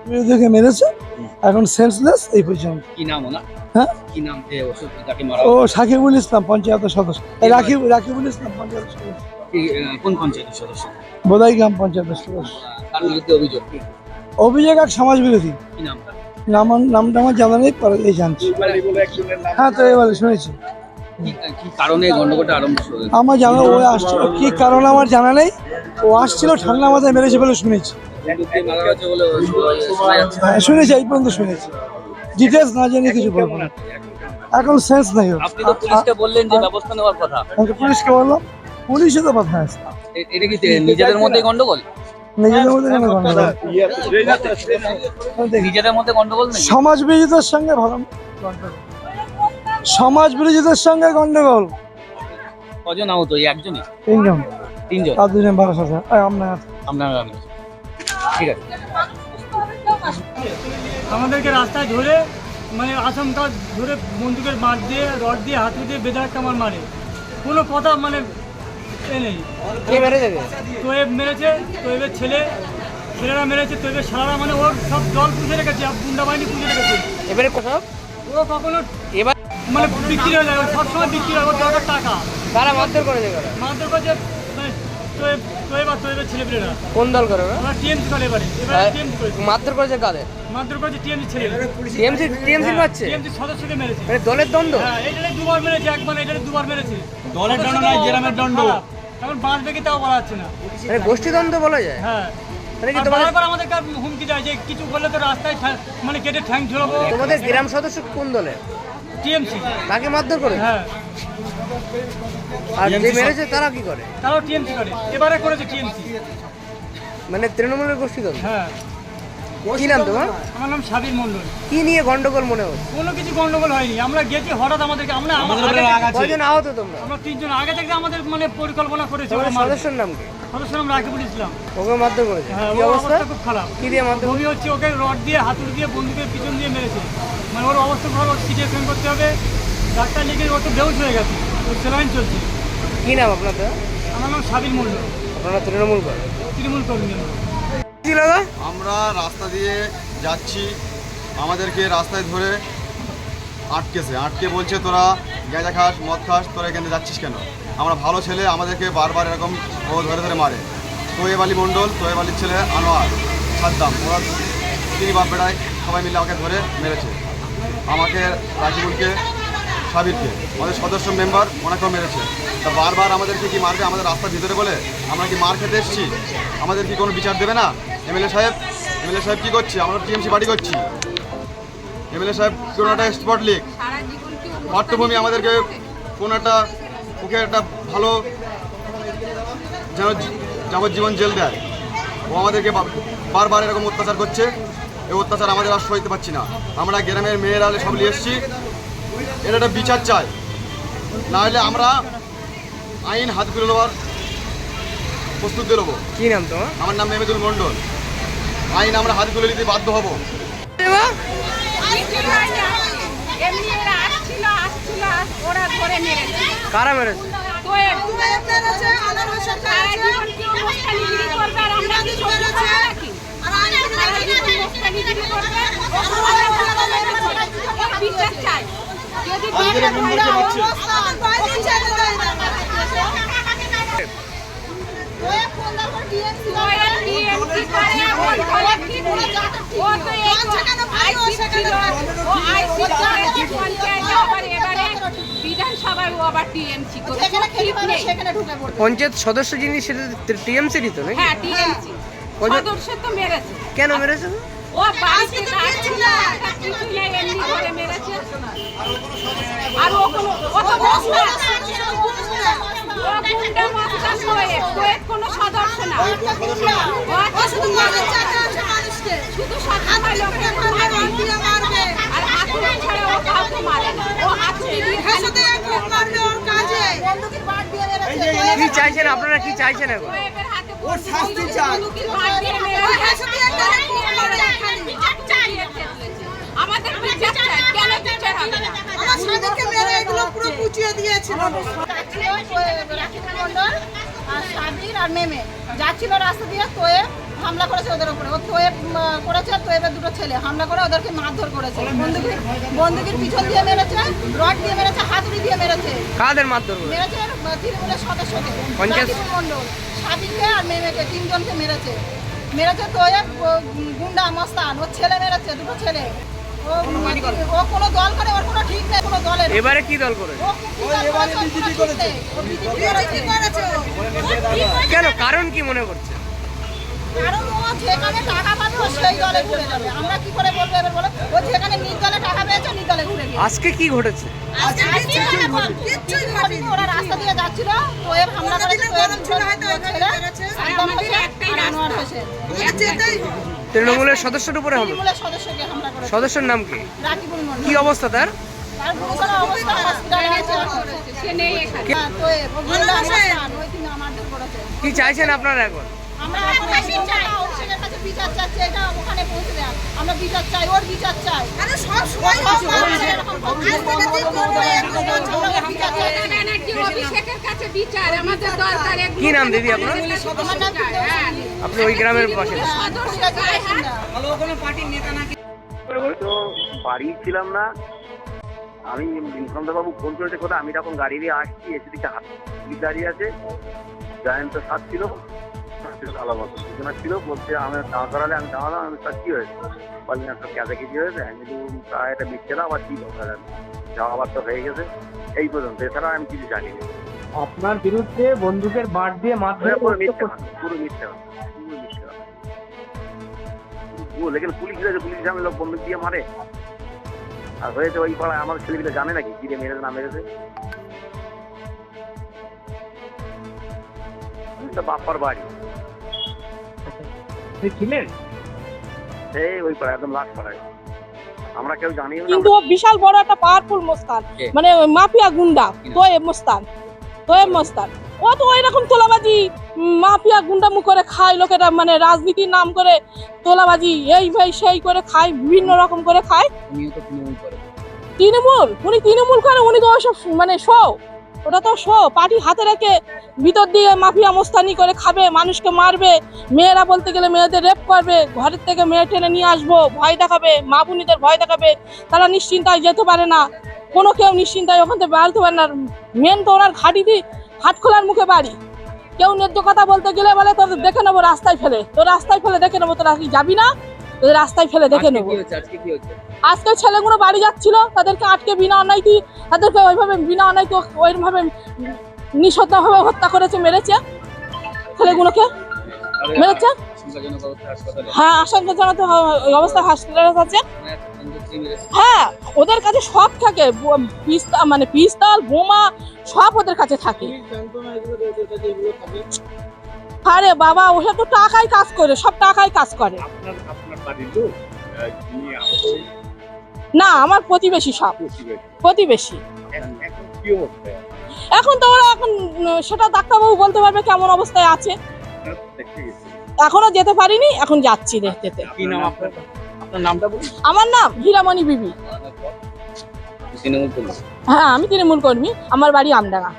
বিরোধীকে মেরেছে, এখন সেন্সলেস এই পর্যন্ত। কি নাম ওনার? হ্যাঁ, কি নাম যে ওষুধ যাকে মারা ও হয়েছে? সাকিবুল ইসলাম পঞ্চায়েতের সদস্য, রাকিবুল ইসলাম পঞ্চায়েতের সদস্য, কোন পঞ্চায়েতের সদস্য? বোদাই গ্রাম পঞ্চায়েতের সদস্য। তার বিরুদ্ধে অভিযোগ কি? অভিযোগ এক সমাজ বিরোধী। কি নাম তার? নামটা আমার জানা নেই, পরে এই জানছি। হ্যাঁ, তো এবারে শুনেছি। কি কারণে এই গন্ডগোলটা আরম্ভ হয়েছে? আমার জানা ও আসছিল, কি কারণ আমার জানা নেই, ও আসছিল ঠান্ডা মাথায় মেরেছে বলে শুনেছি। বন্দুক দিয়ে মারা হয়েছে বলে শোনা যাচ্ছে। হ্যাঁ, শুনেছি, এই পর্যন্ত শুনেছি, ডিটেলস না জেনে কিছু বলবো না, এখন সেন্স নেই ওর। আপনি তো পুলিশকে বললেন যে ব্যবস্থা নেওয়ার কথা। আমি পুলিশকে বললাম, পুলিশে তো কথা আছে, এটা কি নিজেদের মধ্যে গন্ডগোল? নিজেদের মধ্যে কেন গন্ডগোল? নিজেদের মধ্যে গন্ডগোল নেই? সমাজ বিরোধীদের সঙ্গে ভালো গন্ডগোল, সমাজ বিরোধীদের সঙ্গে গন্ডগোল। কজন আহত? এই একজনই? তিনজন, তিনজন? আর দুজন বারো আছে। আপনার আপনার ঠিক আছে। আমাদেরকে রাস্তায় ধরে মানে আসামটা ধরে বন্দুকের মার দিয়ে রড দিয়ে হাতু দিয়ে বেঁধে একটা আমার মারে, কোনো কথা মানে এ নেই। তোয়েব মেরেছে, তোয়েবের ছেলেরা মেরেছে, তোয়েবের সারারা মানে ওর সব জল পুষে রেখেছে, গুন্ডা বাহিনী পুষে রেখেছে। এবারে কোথাও ও কখনো এবার মানে বিক্রি হয়ে যায়, সবসময় বিক্রি হয়, ওর দরকার টাকা। কারা মারধর করেছে? মারধর করছে মানে তোয়েব আর তোয়েবের ছেলেপেলেরা। কোন দল করে ওরা? ওরা টিএমসি করে, এবারে টিএমসি করেছে। মারধর করেছে কাদের? মারধর করেছে টিএমসি ছেলে, টিএমসি মারছে? টিএমসি সদস্যকে মেরেছে। মানে দলের দ্বন্দ্ব? হ্যাঁ, এইটারে দুবার মেরেছে, একবার এইটারে দুবার মেরেছে। দলের দণ্ড নয়, গ্রামের দণ্ড। এখন বাঁচবে কি তাও বলা যাচ্ছে না। মানে গোষ্ঠী দ্বন্দ্ব বলা যায়? হ্যাঁ, মানে কি আর তোমাদের বারবার আমাদেরকে হুমকি দেয় যে কিছু করলে তো রাস্তায় মানে কেটে ঠ্যাং ঝুলাবো। তোমাদের গ্রাম সদস্য কোন দলের? টিএমসি। তাকে মারধর করে? হ্যাঁ, আর যে মেরেছে তারা কি করে? তারাও টিএমসি করে, এবারে করেছে টিএমসি। মানে তৃণমূলের গোষ্ঠী দ্বন্দ্ব? হ্যাঁ। কি নাম তোমার? আমার নাম সাবির মণ্ডল। কি নিয়ে গন্ডগোল মনে হচ্ছে? কোনো কিছু গন্ডগোল হয়নি, আমরা গেছি হঠাৎ আমাদেরকে কয়জন আহত তোমরা? আমরা তিনজন আগে থেকে আমাদের মানে পরিকল্পনা করেছি। তোমাদের সদস্যের নাম কি? সদস্য নাম রাকিবুল ইসলাম। ওকে মারধর করেছে? হ্যাঁ, কি ওর অবস্থা? অবস্থা খুব খারাপ। কি দিয়ে মারধর? বমি হচ্ছে, ওকে রড দিয়ে হাতুড়ি দিয়ে বন্দুকের পিছন দিয়ে মেরেছে, মানে ওর অবস্থা ভালো, সিটিএসএন করতে হবে, ডাক্তার লিখে ও তো বেউস হয়ে গেছে, ওর স্যালাইন চলছে। কি নাম আপনাদের? আমার নাম সাবির মণ্ডল, আপনারা তৃণমূল করেন? তৃণমূল কর্মী। কি লাগা? আমরা রাস্তা দিয়ে যাচ্ছি, আমাদেরকে রাস্তায় ধরে আটকে বলছে তোরা গাঁজা খাস, মদ খাস, তোরা এখানে যাচ্ছিস কেন? আমরা ভালো ছেলে, আমাদেরকে বারবার এরকম ও ধরে মারে। তোয়েব আলী মণ্ডল, তোয়েব আলীর ছেলে আনোয়ার, সাদ্দাম, ওরা তিনি বাপ বেড়ায় সবাই মিলে আমাকে ধরে মেরেছে। আমাকে, রাকিবুলকে, সাবিরকে, আমাদের সদস্য মেম্বার ওনাকেও মেরেছে। তা বারবার আমাদেরকে কি মারবে আমাদের রাস্তার ভিতরে বলে? আমরা কি মার খেতে এসেছি? আমাদের কি কোনো বিচার দেবে না? এমএলএ সাহেব কী করছি? আমরা টিএমসি বাড়ি করছি। এমএলএ সাহেব কোনো একটা স্পট লিগ পাঠ্যভূমি আমাদেরকে কোনো একটা ওকে একটা ভালো যেন যাবজ্জীবন জেল দেয়। ও আমাদেরকে বারবার এরকম অত্যাচার করছে। এই অত্যাচার আমাদের আর সইতে পারছি না। আমরা গ্রামের মেয়েরা সব নিয়ে এসেছি, এর একটা বিচার চাই, না হলে আমরা আইন হাত তুলে নেওয়ার প্রস্তুত দিয়ে নেবো। কি নাম তোমার? আমার নাম মেহমেদুল মণ্ডল। আইন আমরা হাতে তুলে নিতে বাধ্য হব। কারা মেরেছে? পঞ্চায়েত সদস্য যিনি সেটা টিএমসিরই তো নাকি? হ্যাঁ, টিএমসি সদস্য তো মেরেছে। কেন মেরেছে? ও বাড়িতে আসছিল, কিছু নেই, এমনি করে মেরেছে। আর ও কোনো ও তো মশলা, ও গুন্ডা মশলা কোয়েত কোনো সদস্য না। ও শুধু শুধু সাধারণ লোককে মারবে, আর হাতুড়ি ছাড়া ও কাউকে মারে না। ও হাতুড়ি দিয়ে কি চাইছেন আপনারা? কি চাইছেন এখন? কোয়েবের হাতে ওর শাস্তি চাই। আমাদের বিচার চাই, কেন বিচার হবে না? আমার স্বামীকে মেরে এগুলো পুরো কুচিয়ে দিয়েছিল। রাকিবুল মণ্ডল আর সাবির আর মেমে যাচ্ছিল রাস্তা দিয়ে, তোয়ে হামলা করেছে ওদের উপরে। ও তোয়েব করেছে, তোয়েবের দুটো ছেলে হামলা করে ওদেরকে মারধর করেছে। বন্দুকের পিছন দিয়ে মেরেছে, রড দিয়ে মেরেছে, হাতুড়ি দিয়ে মেরেছে। কাদের মারধর করে? মেরেছে তৃণমূলের সদস্যকে, পঞ্চায়েত- রাকিবুল মণ্ডল, সাবিরকে আর মেমেকে, তিনজনকে মেরেছে। তোয়েব গুন্ডা মস্তান, ওর ছেলে মেরেছে, দুটো ছেলে। ও কোনো দল করে, ওর কোনো ঠিক নেই কোনো দলের। এবারে কি দল করে? ও বিজেপি করেছে। কেন, কারণ কি মনে করছে? কারণ ও যেখানে টাকা পাবে ও সেই দলে ঘুরে যাবে। আমরা কি করে বলবো এবার বলো? ও যেখানে নির্দলে টাকা পেয়েছে নির্দলে ঘুরে গিয়ে আজকে কি ঘটেছে? ওরা রাস্তা দিয়ে যাচ্ছিল, তোয়েব হামলা করেছে, তোয়েব ছেলে সাদ্দাম হোসেন আর আনোয়ার হোসেন। তৃণমূলের সদস্যের উপরে হামলা? তৃণমূলের সদস্যকে হামলা করেছে। সদস্যের নাম কি? রাকিবুল মণ্ডল। কি অবস্থা তার? তার গুরুতর অবস্থা, হসপিটালে আছে। সে নেই এখানে। হ্যাঁ, তোয়েব ও গুন্ডা মস্তান, ওই তিন আমাদের করেছে। কি চাইছেন আপনারা এখন? আমরা অভিষেকের কাছে বিচার চাচ্ছি, এটা ওখানে পৌঁছে দেন। আমরা বিচার চাই, ওর বিচার চাই। ব্যানার্জি অভিষেকের কাছে বিচার আমাদের দরকার। কি নাম দিদি আপনার? আমার নাম আপনি ওই গ্রামের বাসিন্দা? আমি তো বাড়ি ছিলাম না, আমি বাবু ফোন করেছে কোথায়, আমি তখন গাড়ি দিয়ে আসছি, এসে দিকে হাত দাঁড়িয়ে আছে, জয়ন্ত সাত ছিল, আলামত সূচনা ছিল, বলছে আমি দাঁড়া করালে আমি দাঁড়ালাম, আমি তার কী হয়েছে, বললেন একটা ক্যাজা কেজি হয়েছে, আমি তা এটা মিথ্যে না, আবার কী কথা জানি, যাওয়া আবার তো হয়ে গেছে এই পর্যন্ত, এছাড়া আমি কিছু জানি না। আপনার বিরুদ্ধে বন্দুকের বাট দিয়ে মারধর পুরো মিথ্যে কথা, পুরো মিথ্যে কথা, পুরো মিথ্যে কথা। লেকিন পুলিশ হয়েছে, পুলিশ আমি লোক বন্দুক দিয়ে মারে, আর হয়েছে ওই পাড়ায় আমার ছেলেগুলো জানে নাকি কি দিয়ে মেরেছে না মেরেছে। বাপ্পার বাড়ি ছিলেন এই ওই পাড়ায়, একদম লাস্ট পাড়ায়, আমরা কেউ জানি না। কিন্তু ও বিশাল বড় একটা পাওয়ারফুল মোস্তান, মানে মাফিয়া গুন্ডা। তোয়েব মোস্তান ও তো ওই রকম তোলাবাজি মাফিয়া গুন্ডামু করে খায় লোকেরা, মানে রাজনীতির নাম করে তোলাবাজি এই ভাই সেই করে খায়, বিভিন্ন রকম করে খায়। উনিও তো তৃণমূল করে। উনি তৃণমূল করে, উনি তো ওইসব মানে শো, ওটা তো শো। পার্টি হাতে রেখে ভিতর দিয়ে মাফিয়া মোস্তানি করে খাবে, মানুষকে মারবে, মেয়েরা বলতে গেলে মেয়েদের রেপ করবে, ঘরের থেকে মেয়ে টেনে নিয়ে আসবো, ভয় দেখাবে, মা বোনিদের ভয় দেখাবে, তারা নিশ্চিন্তায় যেতে পারে না, কোনো কেউ নিশ্চিন্তায় ওখান থেকে বেরোতে পারে না। মেন তো ওনার ঘাটিতে হাটখোলার মুখে বাড়ি, কেউ ন্যায্য কথা বলতে গেলে বলে তোর দেখে নেবো রাস্তায় ফেলে, তোর রাস্তায় ফেলে দেখে নেবো, তোরা কি যাবি না, তোদের রাস্তায় ফেলে দেখে নেবো। আজকে কি হচ্ছে? আজকে ছেলেগুলো বাড়ি যাচ্ছিল, তাদেরকে আটকে বিনা অন্যায়তি, তাদেরকে ওইভাবে বিনা অন্যায়তি ওইভাবে নিঃশব্দভাবে হত্যা করেছে, মেরেছে ছেলেগুলোকে, মেরেছে। আশঙ্কাজনক অবস্থা হাসপাতালে। হ্যাঁ, আশঙ্কাজনক অবস্থায় হাসপাতালে আছে। বন্দুক দিয়ে মেরেছে। হ্যাঁ, ওদের কাছে সব থাকে, মানে পিস্তল, বোমা সব ওদের কাছে থাকে। আরে বাবা, ওসব তো টাকায় কাজ করে, সব টাকায় কাজ করে। না, আমার প্রতিবেশী, সব প্রতিবেশী। এখন তো ওরা সেটা ডাক্তারবাবু বলতে পারবে কেমন অবস্থায় আছে। এখনো যেতে পারিনি, এখন যাচ্ছি দেখতে। কি নাম আপনার? আপনার নামটা বলুন। আমার নাম হীরামণি বিবি। তৃণমূল কর্মী। হ্যাঁ, আমি তৃণমূল কর্মী, আমার বাড়ি আমডাঙ্গা।